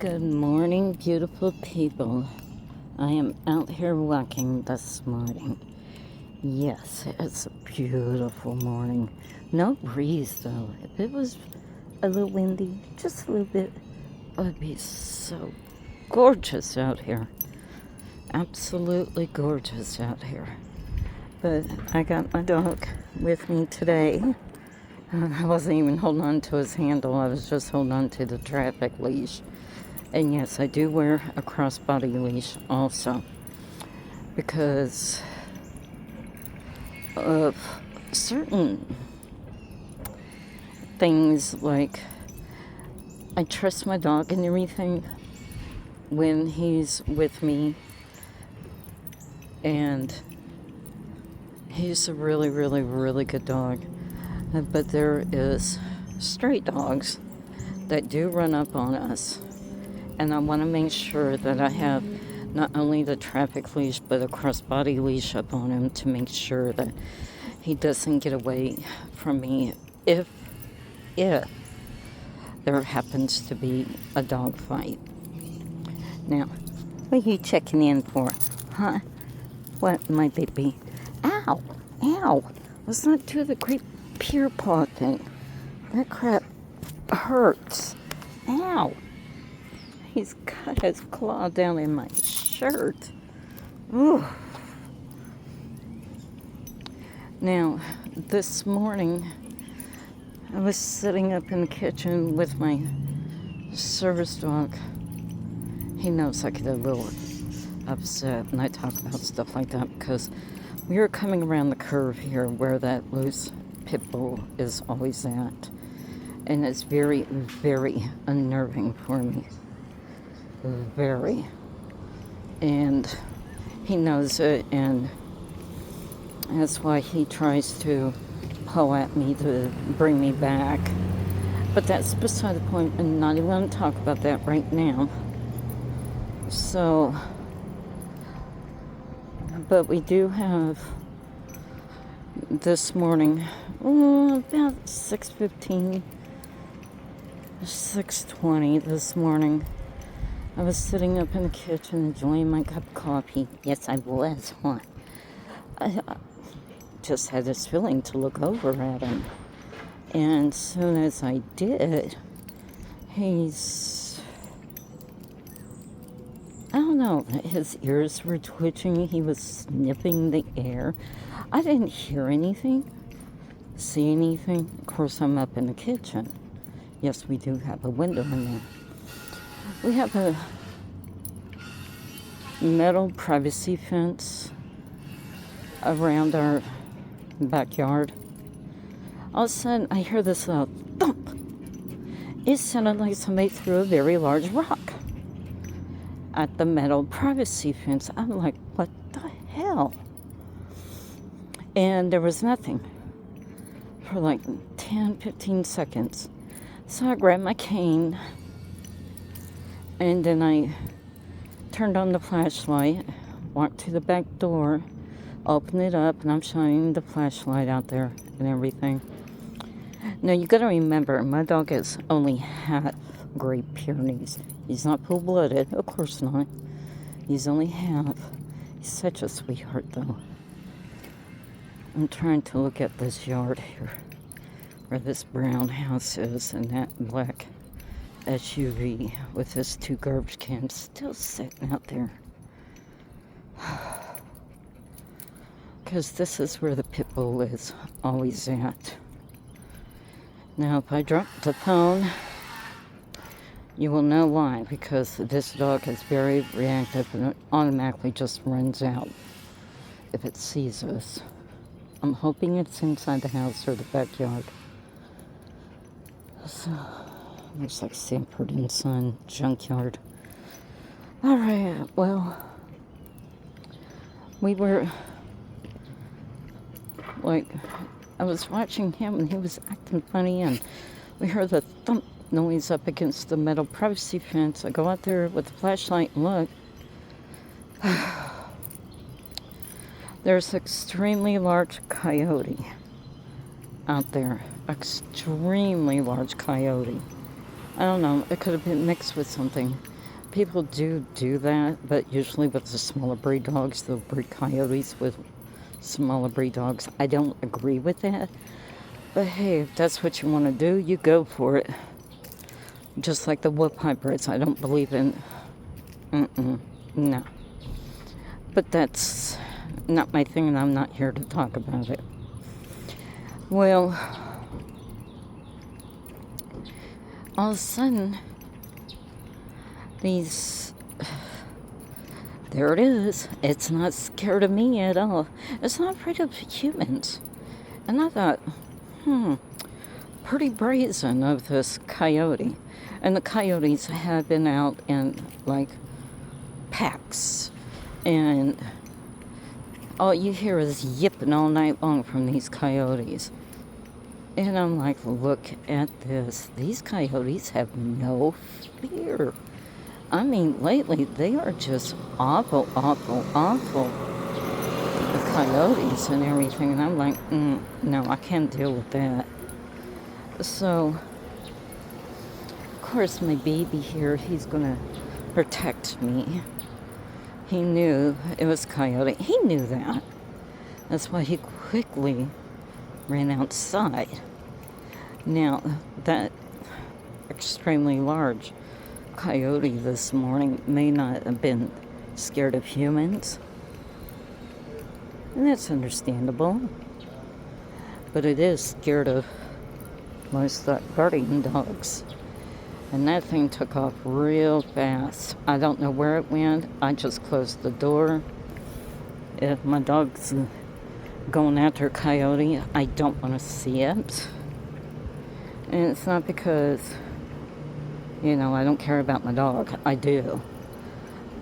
Good morning, beautiful people. I am out here walking this morning. Yes, it's a beautiful morning. No breeze though. If it was a little windy, just a little bit, it would be so gorgeous out here. Absolutely gorgeous out here. But I got my dog with me today. I wasn't even holding on to his handle. I was just holding on to the traffic leash. And yes, I do wear a crossbody leash also because of certain things, like I trust my dog and everything when he's with me, and he's a really, really, really good dog. But there is stray dogs that do run up on us. And I want to make sure that I have not only the traffic leash, but a crossbody leash up on him to make sure that he doesn't get away from me if there happens to be a dog fight. Now, what are you checking in for? Huh? What, my baby? Ow! Ow! Let's not do the great peer paw thing. That crap hurts. Ow! He's got his claw down in my shirt. Ooh. Now, this morning, I was sitting up in the kitchen with my service dog. He knows I get a little upset when I talk about stuff like that because we were coming around the curve here where that loose pit bull is always at. And it's very, very unnerving for me. Very. And he knows it, and that's why he tries to pull at me to bring me back. But that's beside the point, and not even going to talk about that right now. So, but we do have this morning, about 6:15, 6:20 this morning. I was sitting up in the kitchen enjoying my cup of coffee. Yes, I was, huh? I just had this feeling to look over at him. And as soon as I did, I don't know, his ears were twitching. He was sniffing the air. I didn't hear anything, see anything. Of course, I'm up in the kitchen. Yes, we do have a window in there. We have a metal privacy fence around our backyard. All of a sudden, I hear this loud thump. It sounded like somebody threw a very large rock at the metal privacy fence. I'm like, what the hell? And there was nothing for like 10, 15 seconds. So I grabbed my cane. And then I turned on the flashlight, walked to the back door, opened it up, and I'm shining the flashlight out there and everything. Now, you gotta remember, my dog is only half Great Pyrenees. He's not full-blooded, of course not. He's only half. He's such a sweetheart, though. I'm trying to look at this yard here, where this brown house is, and that black SUV with his 2 garbage cans still sitting out there. Because this is where the pit bull is always at. Now, if I drop the phone, you will know why. Because this dog is very reactive and it automatically just runs out if it sees us. I'm hoping it's inside the house or the backyard. So, looks like Sanford and Son junkyard. Alright, well, we were, like, I was watching him and he was acting funny, and we heard the thump noise up against the metal privacy fence. I go out there with the flashlight and look. There's an extremely large coyote out there. Extremely large coyote. I don't know, it could have been mixed with something. people do that, but usually with the smaller breed dogs, they'll breed coyotes with smaller breed dogs. I don't agree with that. But hey, if that's what you want to do, you go for it. Just like the wolf hybrids, I don't believe in. No. But that's not my thing, and I'm not here to talk about it. Well, all of a sudden, there it is. It's not scared of me at all. It's not afraid of humans. And I thought, pretty brazen of this coyote. And the coyotes have been out in, like, packs. And all you hear is yipping all night long from these coyotes. And I'm like, look at this. These coyotes have no fear. I mean, lately, they are just awful. The coyotes and everything. And I'm like, no, I can't deal with that. So, of course, my baby here, he's going to protect me. He knew it was coyote. He knew that. That's why he quickly ran outside. Now, that extremely large coyote this morning may not have been scared of humans. And that's understandable. But it is scared of most guardian dogs. And that thing took off real fast. I don't know where it went. I just closed the door. If my dog's going after a coyote, I don't want to see it. And it's not because, I don't care about my dog. I do.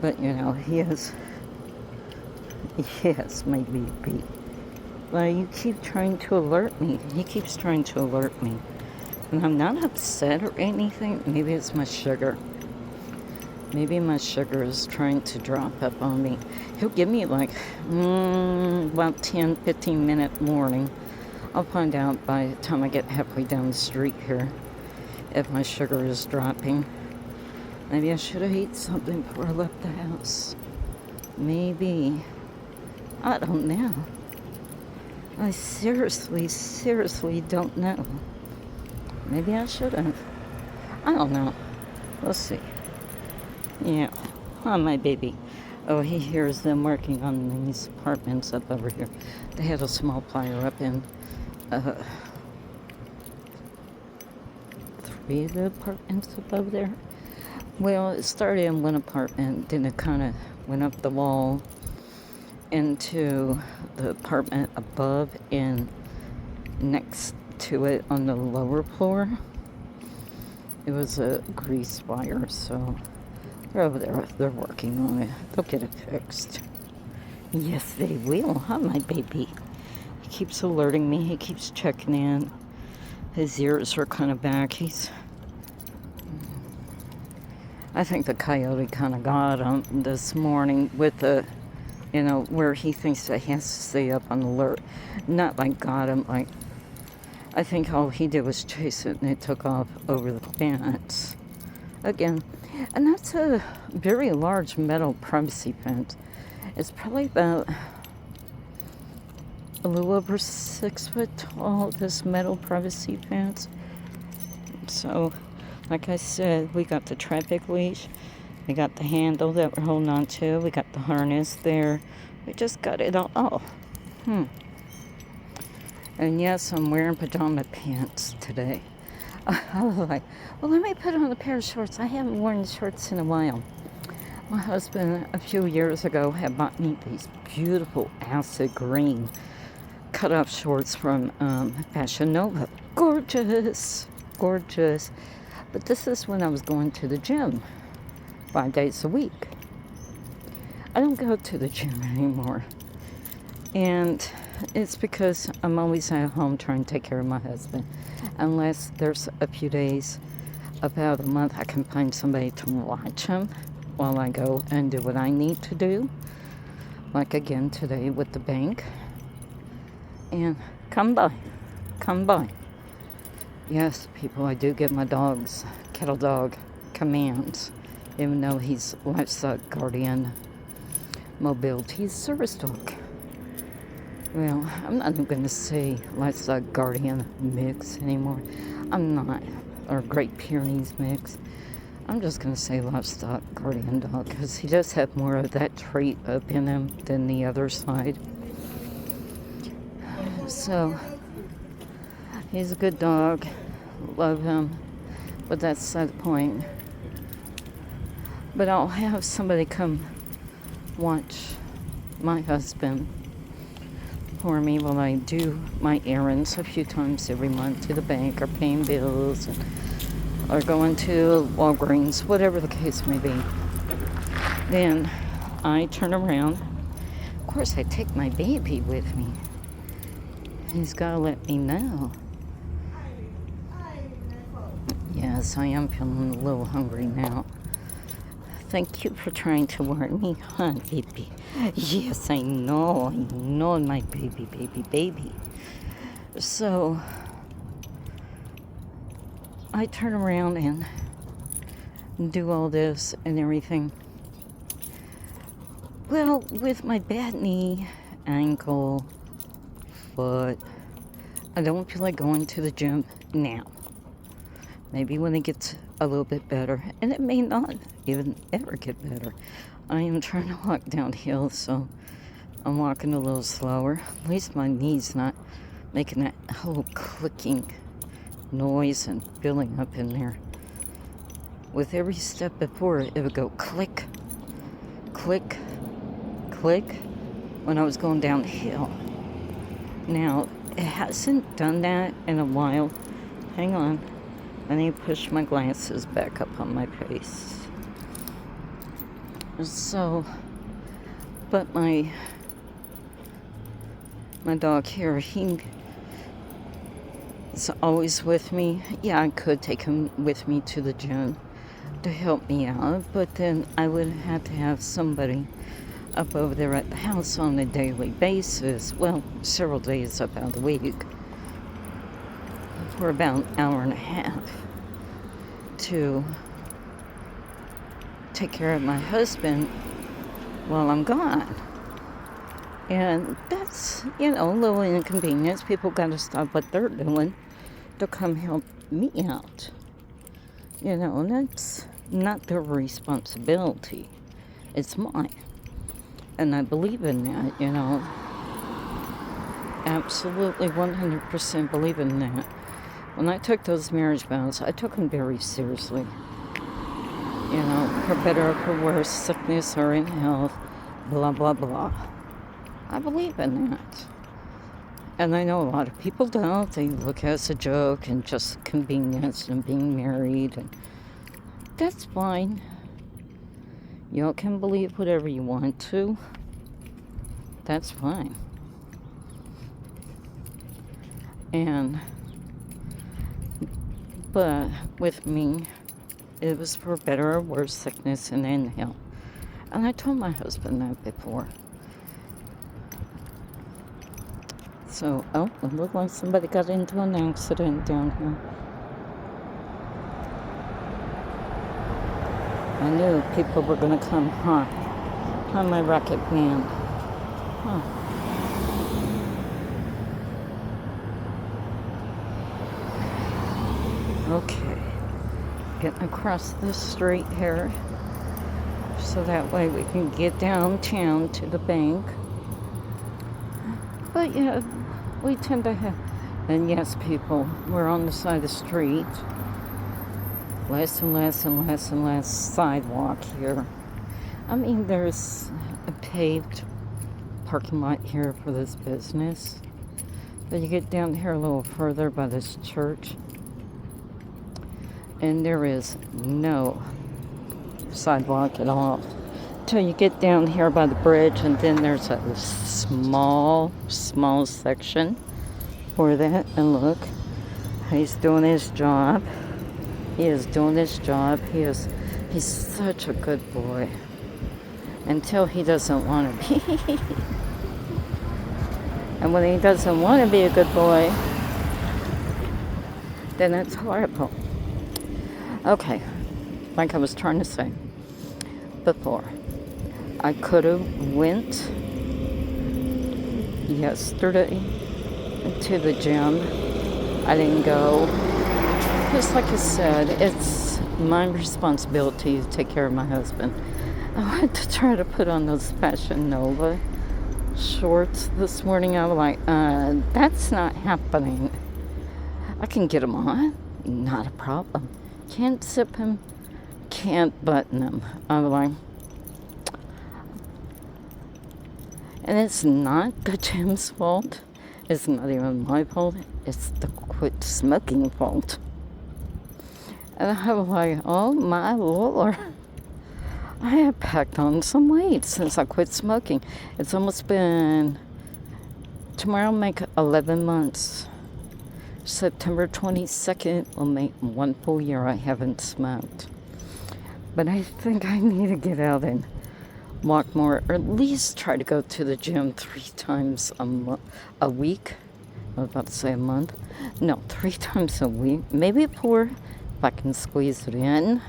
But, he is my baby. But you keep trying to alert me. He keeps trying to alert me. And I'm not upset or anything. Maybe it's my sugar. Maybe my sugar is trying to drop up on me. He'll give me like about 10, 15 minute warning. I'll find out by the time I get halfway down the street here if my sugar is dropping. Maybe I should have eaten something before I left the house. Maybe. I don't know. I seriously don't know. Maybe I should have. I don't know. We'll see. Yeah. Oh, my baby. Oh, he hears them working on these apartments up over here. They had a small fire up in 3 of the apartments above there. Well, it started in one apartment, then it kind of went up the wall into the apartment above and next to it on the lower floor. It was a grease fire, so they're over there. They're working on it. They'll get it fixed. Yes, they will, huh, my baby? He keeps alerting me. He keeps checking in. His ears are kind of back. I think the coyote kind of got him this morning with the, where he thinks that he has to stay up on alert. Not like got him, like, I think all he did was chase it and it took off over the fence. Again, and that's a very large metal privacy fence. It's probably about a little over 6 foot tall, this metal privacy fence. So, like I said, we got the traffic leash, we got the handle that we're holding on to, we got the harness there. We just got it all. And yes, I'm wearing pajama pants today. I was like, well, let me put on a pair of shorts. I haven't worn shorts in a while. My husband, a few years ago, had bought me these beautiful acid green cut-off shorts from Fashion Nova. Gorgeous. But this is when I was going to the gym 5 days a week. I don't go to the gym anymore. And it's because I'm always at home trying to take care of my husband. Unless there's a few days, about a month, I can find somebody to watch him while I go and do what I need to do. Like again today with the bank. And come by. Yes, people, I do give my dogs, kettle dog, commands. even though he's livestock guardian mobility service dog. Well, I'm not even going to say livestock guardian mix anymore. I'm not. Or Great Pyrenees mix. I'm just going to say livestock guardian dog because he does have more of that trait up in him than the other side. So, he's a good dog. Love him. But that's not the point. But I'll have somebody come watch my husband for me while I do my errands a few times every month to the bank or paying bills or going to Walgreens, whatever the case may be. Then I turn around. Of course, I take my baby with me. He's got to let me know. Yes, I am feeling a little hungry now. Thank you for trying to warn me, huh, baby? Yes, I know, my baby. So, I turn around and do all this and everything. Well, with my bad knee, ankle, foot, I don't feel like going to the gym now. Maybe when it gets a little bit better, and it may not even ever get better. I am trying to walk downhill, so I'm walking a little slower. At least my knee's not making that whole clicking noise and filling up in there. With every step before, it would go click, click, click when I was going downhill. Now, it hasn't done that in a while. Hang on. I need to push my glasses back up on my face. So, but my dog here, he is always with me. Yeah, I could take him with me to the gym to help me out, but then I would have to have somebody up over there at the house on a daily basis. Well, several days up out of the week. For about an hour and a half to take care of my husband while I'm gone. And that's, a little inconvenience. People got to stop what they're doing to come help me out. And that's not their responsibility. It's mine. And I believe in that, Absolutely 100% believe in that. When I took those marriage vows, I took them very seriously. For better or for worse, sickness or in health, blah, blah, blah. I believe in that. And I know a lot of people don't. They look at it as a joke and just convenience and being married. And that's fine. Y'all can believe whatever you want to. That's fine. But with me, it was for better or worse, sickness and in health. And I told my husband that before. So, it looked like somebody got into an accident down here. I knew people were going to come, huh? Huh, my rocket man. Huh. Okay. Getting across this street here. So that way we can get downtown to the bank. But yeah, we tend to have, and yes, people, we're on the side of the street. Less and less and less and less sidewalk here. I mean, there's a paved parking lot here for this business. But you get down here a little further by this church, and there is no sidewalk at all. Till you get down here by the bridge, and then there's a small section for that. And look, he's doing his job. He is doing his job. He's such a good boy. Until he doesn't want to be. And when he doesn't want to be a good boy, then it's horrible. Okay, like I was trying to say. before. I could have went yesterday to the gym. I didn't go. Just like I said, it's my responsibility to take care of my husband. I went to try to put on those Fashion Nova shorts this morning. I was like, that's not happening. I can get them on, not a problem. Can't zip them, can't button them. I was like, and it's not the gym's fault. It's not even my fault. It's the quit smoking fault. And I was like, oh my Lord. I have packed on some weight since I quit smoking. It's almost been, tomorrow will make 11 months. September 22nd will make 1 full year I haven't smoked. But I think I need to get out and walk more, or at least try to go to the gym 3 times a week. I was about to say a month. No, 3 times a week. Maybe 4 if I can squeeze it in.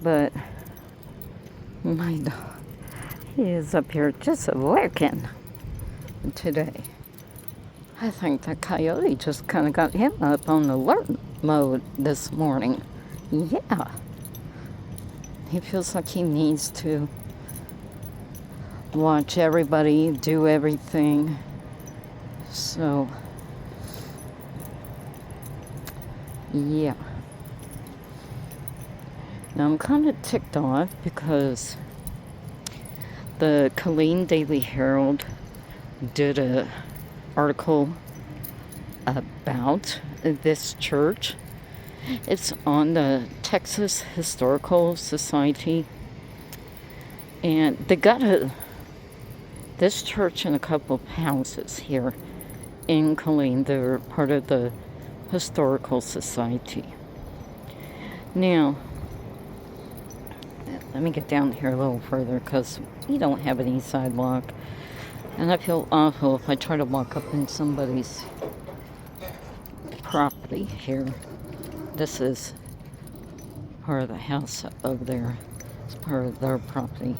But my dog, he is up here just working today. I think the coyote just kind of got him up on alert mode this morning. Yeah. He feels like he needs to watch everybody do everything. So, yeah. Now I'm kind of ticked off because the Killeen Daily Herald did a article about this church. It's on the Texas Historical Society, and they got this church and a couple of houses here in Killeen. They're part of the Historical Society. Now, let me get down here a little further because we don't have any sidewalk. And I feel awful if I try to walk up in somebody's property here. This is part of the house over there. It's part of their property.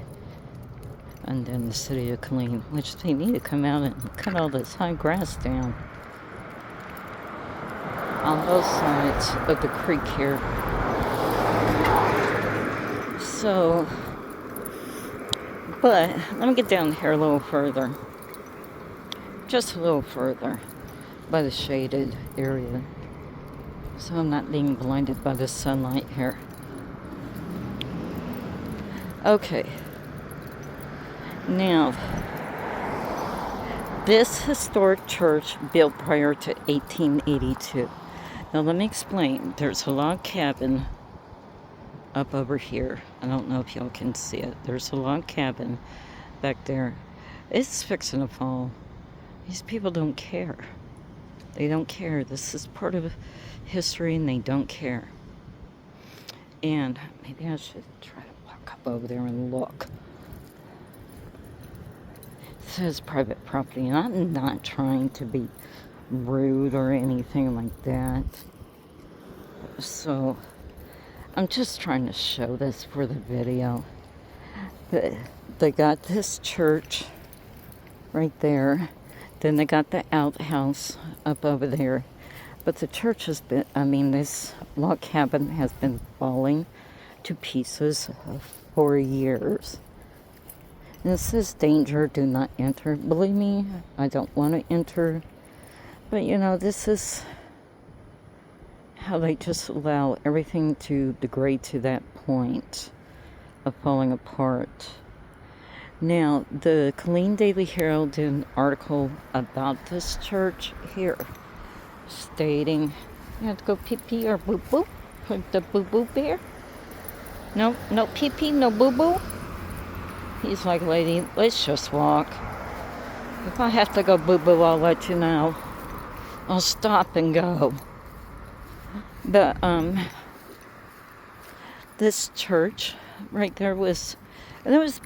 And then the city of Killeen, which they need to come out and cut all this high grass down on both sides of the creek here. So, but let me get down here a little further. Just a little further by the shaded area. So I'm not being blinded by the sunlight here. Okay. Now, this historic church built prior to 1882. Now let me explain. There's a log cabin up over here. I don't know if y'all can see it. There's a log cabin back there. It's fixing to fall. These people don't care. They don't care. This is part of history and they don't care. And maybe I should try to walk up over there and look. It says private property, and I'm not trying to be rude or anything like that. So I'm just trying to show this for the video. But they got this church right there. Then they got the outhouse up over there. But the church has been, this log cabin has been falling to pieces for years. And it says danger, do not enter. Believe me, I don't want to enter. But this is how they just allow everything to degrade to that point of falling apart. Now, the Killeen Daily Herald did an article about this church here, stating, you have to go pee-pee or boo-boo? Put the boo-boo bear? No pee-pee, no boo-boo? He's like, lady, let's just walk. If I have to go boo-boo, I'll let you know. I'll stop and go. But, this church right there was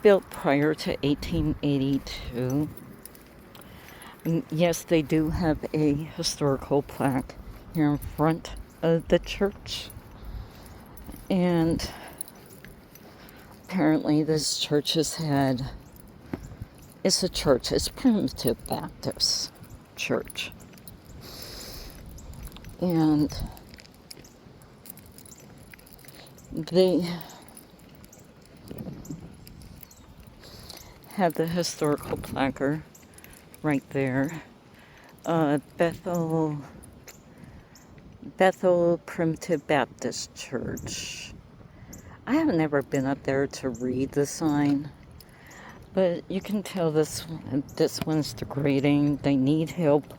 built prior to 1882. And yes, they do have a historical plaque here in front of the church. And apparently this church has had, it's a church, it's Primitive Baptist Church. And they have the historical placard right there. Bethel Primitive Baptist Church. I have never been up there to read the sign, but you can tell this one's degrading. They need help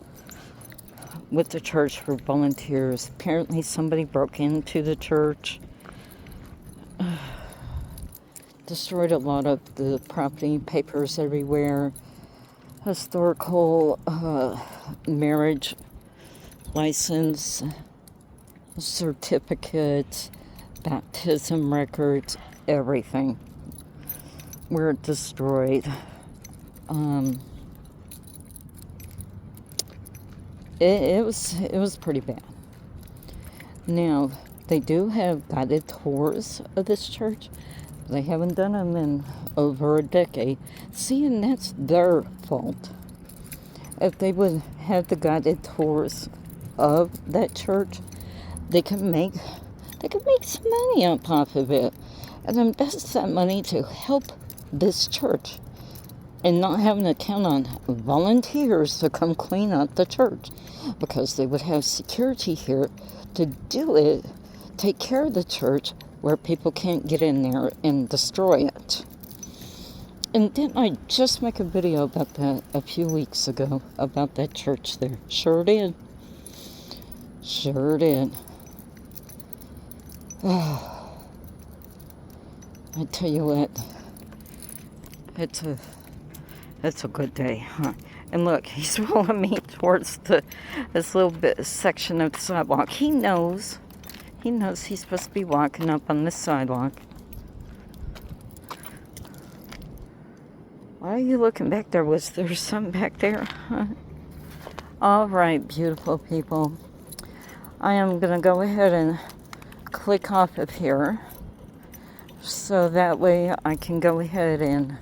with the church for volunteers. Apparently somebody broke into the church, destroyed a lot of the property, papers everywhere, historical marriage license, certificates, baptism records, everything were destroyed. It was pretty bad. Now, they do have guided tours of this church. They haven't done them in over a decade. See, and that's their fault. If they would have the guided tours of that church, they could make some money up off of it and invest that money to help this church and not having to count on volunteers to come clean up the church, because they would have security here to do it, take care of the church where people can't get in there and destroy it. And didn't I just make a video about that a few weeks ago, about that church there? Sure did. Sure did. Oh, I tell you what, it's a good day, huh? And look, he's rolling me towards this little bit section of the sidewalk. He knows he's supposed to be walking up on the sidewalk. Why are you looking back there? Was there something back there? Huh? All right, beautiful people. I am going to go ahead and click off of here, so that way I can go ahead and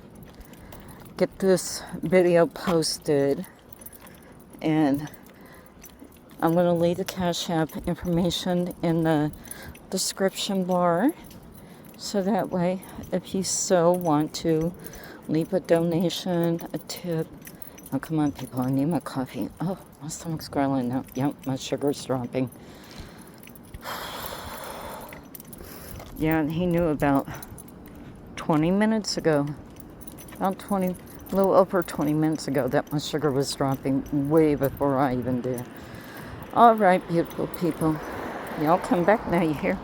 get this video posted. And I'm going to leave the Cash App information in the description bar, so that way if you so want to leave a donation, a tip. Oh, come on, people, I need my coffee. Oh, my stomach's growling now. Yep, my sugar's dropping. Yeah, and he knew about 20 minutes ago, a little over 20 minutes ago, that my sugar was dropping way before I even did. All right, beautiful people. Y'all come back now, you hear?